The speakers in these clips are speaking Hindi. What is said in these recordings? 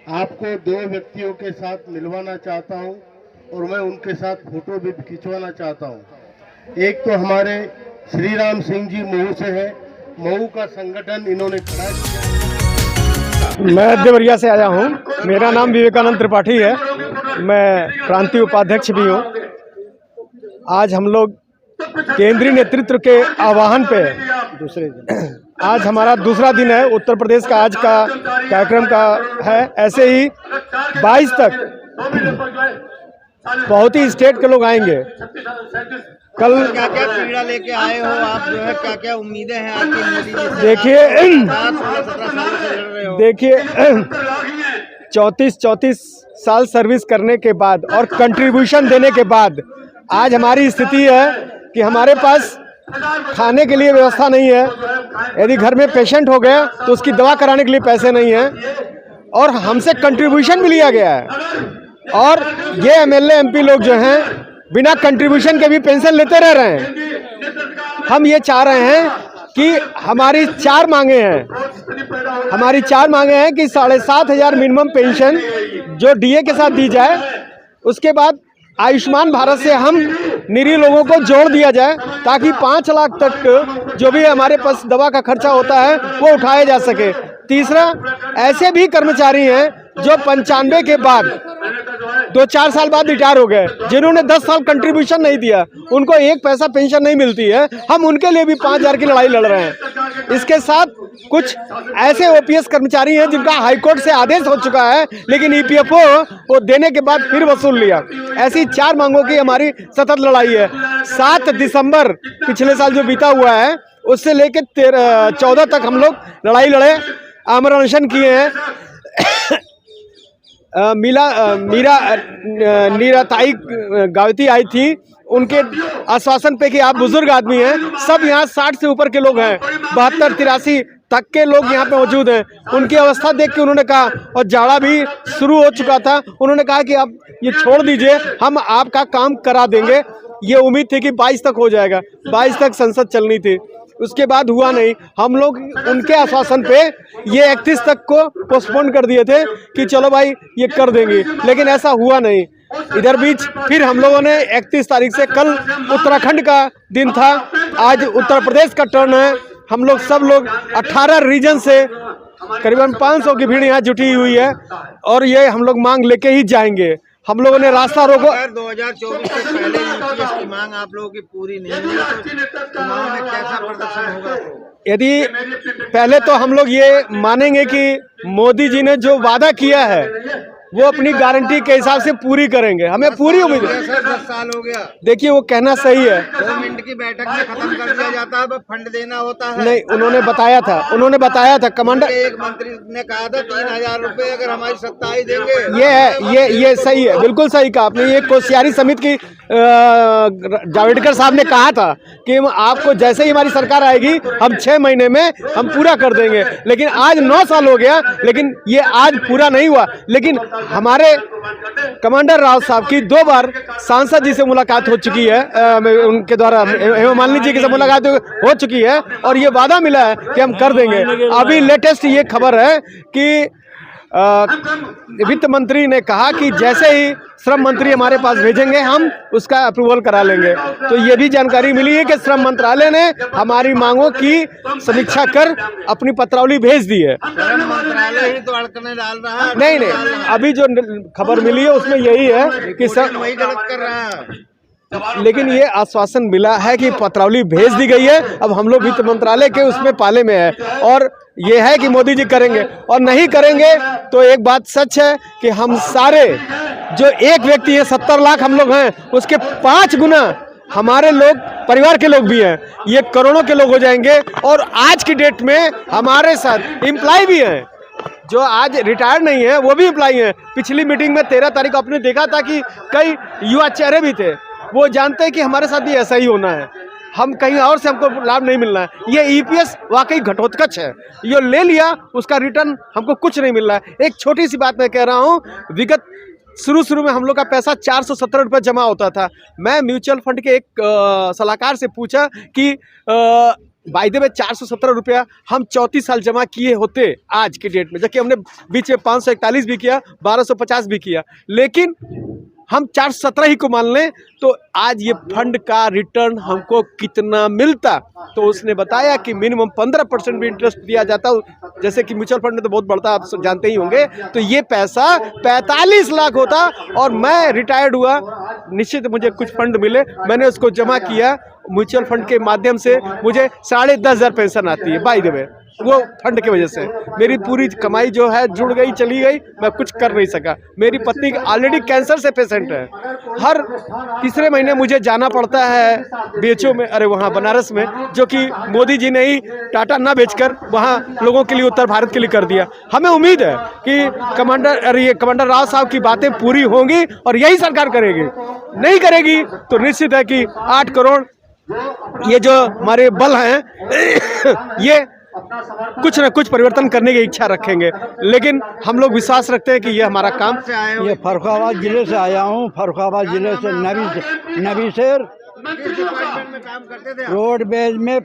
आपको दो व्यक्तियों के साथ मिलवाना चाहता हूं और मैं उनके साथ फोटो भी खिंचवाना चाहता हूं। एक तो हमारे श्री राम सिंह जी महू से है, महू का संगठन इन्होंने खड़ा किया। मैं देवरिया से आया हूँ। मेरा नाम विवेकानंद त्रिपाठी है। मैं प्रांतीय उपाध्यक्ष भी हूँ। आज हम लोग केंद्रीय नेतृत्व के आह्वान पे आज हमारा दूसरा दिन है। उत्तर प्रदेश का आज का कार्यक्रम का है। ऐसे ही 22 तक बहुत ही स्टेट के लोग आएंगे। कल क्या क्या पीड़ा लेके आए हो आप, जो है क्या क्या उम्मीदें हैं आपकी मोदी जी से? देखिए 34 साल सर्विस करने के बाद और कंट्रीब्यूशन देने के बाद आज हमारी स्थिति है कि हमारे पास खाने के लिए व्यवस्था नहीं है। यदि घर में पेशेंट हो गया तो उसकी दवा कराने के लिए पैसे नहीं है और हमसे कंट्रीब्यूशन भी लिया गया है। और ये एमएलए एमपी लोग जो हैं बिना कंट्रीब्यूशन के भी पेंशन लेते रह रहे हैं। हम ये चाह रहे हैं कि हमारी चार मांगे हैं कि 7,500 मिनिमम पेंशन जो डीए के साथ दी जाए। उसके बाद आयुष्मान भारत से हम निरीह लोगों को जोड़ दिया जाए ताकि 5 लाख तक जो भी हमारे पास दवा का खर्चा होता है वो उठाया जा सके। तीसरा, ऐसे भी कर्मचारी हैं जो 95 के बाद 2-4 साल बाद रिटायर हो गए, जिन्होंने 10 साल कंट्रीब्यूशन नहीं दिया, उनको 1 पैसा पेंशन नहीं मिलती है। हम उनके लिए भी 5,000 की लड़ाई लड़ रहे हैं। इसके साथ कुछ ऐसे ओपीएस कर्मचारी हैं जिनका हाईकोर्ट से आदेश हो चुका है, लेकिन ईपीएफओ वो देने के बाद फिर वसूल लिया। ऐसी 4 मांगों की हमारी सतत लड़ाई है। 7 दिसंबर पिछले साल जो बीता हुआ है उससे लेकर 14 तक हम लोग लड़ाई लड़े, आमरण अनशन किए हैं। नीराताई गावती आई थी, उनके आश्वासन पे कि आप बुजुर्ग आदमी हैं। सब यहाँ 60 से ऊपर के लोग हैं, 72-83 तक के लोग यहाँ पे मौजूद हैं। उनकी अवस्था देख के उन्होंने कहा, और जाड़ा भी शुरू हो चुका था, उन्होंने कहा कि आप ये छोड़ दीजिए, हम आपका काम करा देंगे। ये उम्मीद थी कि 22 तक हो जाएगा। 22 तक संसद चलनी थी, उसके बाद हुआ नहीं। हम लोग उनके आश्वासन पे ये 31 तक को पोस्टपोन कर दिए थे कि चलो भाई ये कर देंगे, लेकिन ऐसा हुआ नहीं। इधर बीच फिर हम लोगों ने 31 तारीख से, कल उत्तराखंड का दिन था, आज उत्तर प्रदेश का टर्न है। हम लोग सब लोग 18 रीजन से करीबन 500 की भीड़ यहाँ जुटी हुई है और ये हम लोग मांग लेके ही जाएंगे। हम लोगों ने रास्ता रोको। 2024 से पहले यूपीएस की मांग आप लोगों की पूरी नहीं हुई तो चुनाव में कैसा प्रदर्शन होगा? यदि पहले तो हम लोग ये मानेंगे कि मोदी जी ने जो वादा किया है वो अपनी गारंटी के हिसाब से पूरी करेंगे। हमें पूरी उम्मीद है। 10 साल हो गया। देखिए वो कहना सही है, 2 मिनट की बैठक में खत्म कर दिया जाता है, फंड देना होता है। नहीं, उन्होंने बताया था कमांडर। एक मंत्री ने कहा था 3,000 रुपए अगर हमारी सत्ता ही देंगे। ये सही है, बिल्कुल सही कहा आपने। ये कोश्यारी समिति की जावड़ेकर साहब ने कहा था कि आपको जैसे ही हमारी सरकार आएगी हम 6 महीने में हम पूरा कर देंगे। लेकिन आज 9 साल हो गया, लेकिन ये आज पूरा नहीं हुआ। लेकिन हमारे कमांडर राव साहब की 2 बार सांसद जी से मुलाकात हो चुकी है, उनके द्वारा हेमा मालिनी जी से मुलाकात हो चुकी है और ये वादा मिला है कि हम कर देंगे। अभी लेटेस्ट ये खबर है कि वित्त मंत्री ने कहा कि जैसे ही श्रम मंत्री हमारे पास भेजेंगे हम उसका अप्रूवल करा लेंगे। तो ये भी जानकारी मिली है कि श्रम मंत्रालय ने हमारी मांगों की समीक्षा कर अपनी पत्रावली भेज दी है। श्रम मंत्रालय ही तो अड़कने डाल रहा है। नहीं, अभी जो खबर मिली है उसमें यही है कि सब वही गलत कर रहा है। लेकिन ये आश्वासन मिला है कि पत्रावली भेज दी गई है। अब हम लोग वित्त मंत्रालय के उसमें पाले में है और ये है कि मोदी जी करेंगे, और नहीं करेंगे तो एक बात सच है कि हम सारे जो एक व्यक्ति है, 70 लाख हम लोग हैं, उसके 5 गुना हमारे लोग, परिवार के लोग भी हैं, ये करोड़ों के लोग हो जाएंगे। और आज की डेट में हमारे साथ एम्प्लॉय भी हैं, जो आज रिटायर्ड नहीं है वो भी एम्प्लॉय हैं। पिछली मीटिंग में 13 तारीख को आपने देखा था कि कई युवा चेहरे भी थे। वो जानते हैं कि हमारे साथ भी ऐसा ही होना है, हम कहीं और से हमको लाभ नहीं मिलना है। ये ईपीएस वाकई घटोत्कच है, ये ले लिया उसका रिटर्न हमको कुछ नहीं मिल रहा है। एक छोटी सी बात मैं कह रहा हूँ, विगत शुरू में हम लोग का पैसा 417 रुपये जमा होता था। मैं म्यूचुअल फंड के एक सलाहकार से पूछा कि बाय द वे 417 रुपया हम 34 साल जमा किए होते आज के डेट में, जबकि हमने बीच में 541 भी किया, 1250 भी किया, लेकिन हम 417 ही को मान लें तो आज ये फंड का रिटर्न हमको कितना मिलता। तो उसने बताया कि मिनिमम 15% भी इंटरेस्ट दिया जाता, जैसे कि म्यूचुअल फंड में तो बहुत बढ़ता, आप जानते ही होंगे। तो ये पैसा 45 लाख होता और मैं रिटायर्ड हुआ, निश्चित मुझे कुछ फंड मिले, मैंने उसको जमा किया म्यूचुअल फंड के माध्यम से, मुझे 10,500 पेंशन आती है बाय द वे, वो फंड की वजह से। मेरी पूरी कमाई जो है जुड़ गई, चली गई, मैं कुछ कर नहीं सका। मेरी पत्नी ऑलरेडी कैंसर से पेशेंट है, हर तीसरे महीने मुझे जाना पड़ता है BHO में, अरे वहाँ बनारस में, जो कि मोदी जी ने ही टाटा ना बेचकर वहाँ लोगों के लिए, उत्तर भारत के लिए कर दिया। हमें उम्मीद है कि कमांडर राव साहब की बातें पूरी होंगी और यही सरकार करेगी। नहीं करेगी तो निश्चित है कि 8 करोड़ ये जो हमारे बल हैं ये कुछ न कुछ परिवर्तन करने की इच्छा रखेंगे, लेकिन हम लोग विश्वास रखते हैं कि ये हमारा काम। ये फर्रुखाबाद जिले से आया हूँ, फर्रुखाबाद जिले से नबीशेर। किस डिपार्टमेंट में काम करते थे आप? रोडवेज में,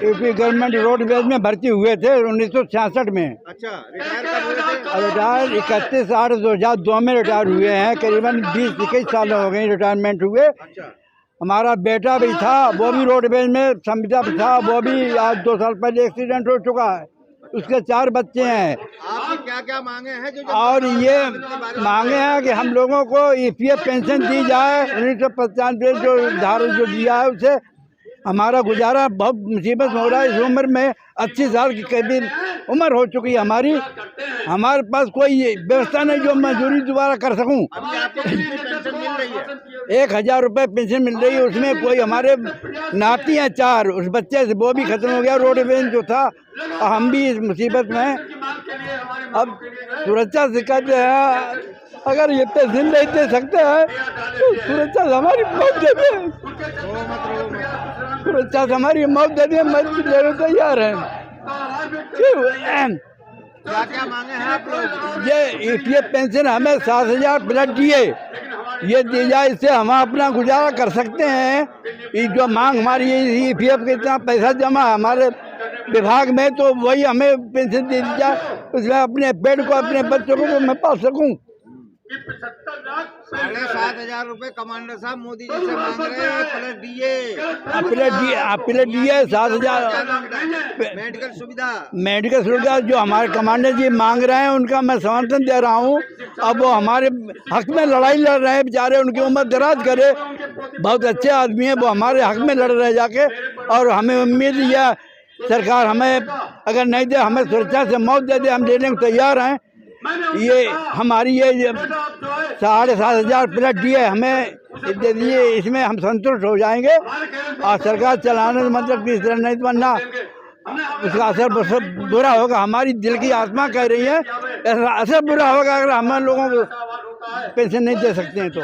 यूपी गवर्नमेंट रोडवेज में भर्ती हुए थे 1966 में। अच्छा, रिटायर कब हुए थे? रिटायर 31/8/2002 में रिटायर हुए हैं, करीबन 20-21 साल हो गए रिटायरमेंट हुए। अच्छा, हमारा बेटा भी था, वो भी रोडवेज में संविदा भी था, वो भी आज 2 साल पहले एक्सीडेंट हो चुका है। उसके 4 बच्चे हैं। आपकी क्या क्या मांगे हैं जो और ये मांगे हैं कि हम लोगों को EPF पेंशन दी जाए, 1995 जो धारा जो दिया है उससे हमारा गुजारा बहुत मुसीबत हो रहा है। इस उम्र में 80 साल की करीब उम्र हो चुकी है हमारी, हमारे पास कोई व्यवस्था नहीं जो मजदूरी दोबारा कर सकूं। अभी आपको कितनी पेंशन मिल रही है? 1,000 रुपये पेंशन मिल रही है, उसमें कोई हमारे नाती हैं 4, उस बच्चे से वो भी खत्म हो गया, रोडवेज जो था। हम भी इस मुसीबत में हैं। अब सुरक्षा से कहते हैं अगर ये पेंशन नहीं दे सकते हैं तो सुरक्षा से हमारी मौत दे दें, सुरक्षा से हमारी मौत दे दें, मर भी लेने तैयार हैं। क्या क्या मांगे हैं आप लोग? ये EPF पेंशन हमें 7,000 प्लस DA ये दी जाए, इससे हम अपना गुजारा कर सकते हैं। ये जो मांग हमारी EPF का इतना पैसा जमा है हमारे विभाग में, तो वही हमें पेंशन दे दी जाए, उसमें अपने पेट को, अपने बच्चों को मैं पाल सकूं। 7,500 रुपए कमांडर साहब मोदी जी से मांग रहे हैं, plus DA, plus DA 7,000 medical सुविधा। मेडिकल सुविधा जो हमारे कमांडर जी मांग रहे हैं उनका मैं समर्थन दे रहा हूं। अब वो हमारे हक में लड़ाई लड़ रहे हैं बेचारे, उनकी उम्र दराज करे, बहुत अच्छे आदमी हैं, वो हमारे हक में लड़ रहे हैं जाके। और हमें उम्मीद है सरकार हमें अगर नहीं दे, हमें सुरक्षा से मौत दे दे, हम लेने को तैयार हैं। ये हमारी ये 7,500 प्लस DA हमें दे दिए, इसमें हम संतुष्ट हो जाएंगे। और सरकार चलाने मतलब कि इस तरह नहीं बनना, उसका असर बुरा होगा। हमारी दिल की आत्मा कह रही है असर बुरा होगा अगर हम लोगों को पेंशन नहीं दे सकते हैं तो।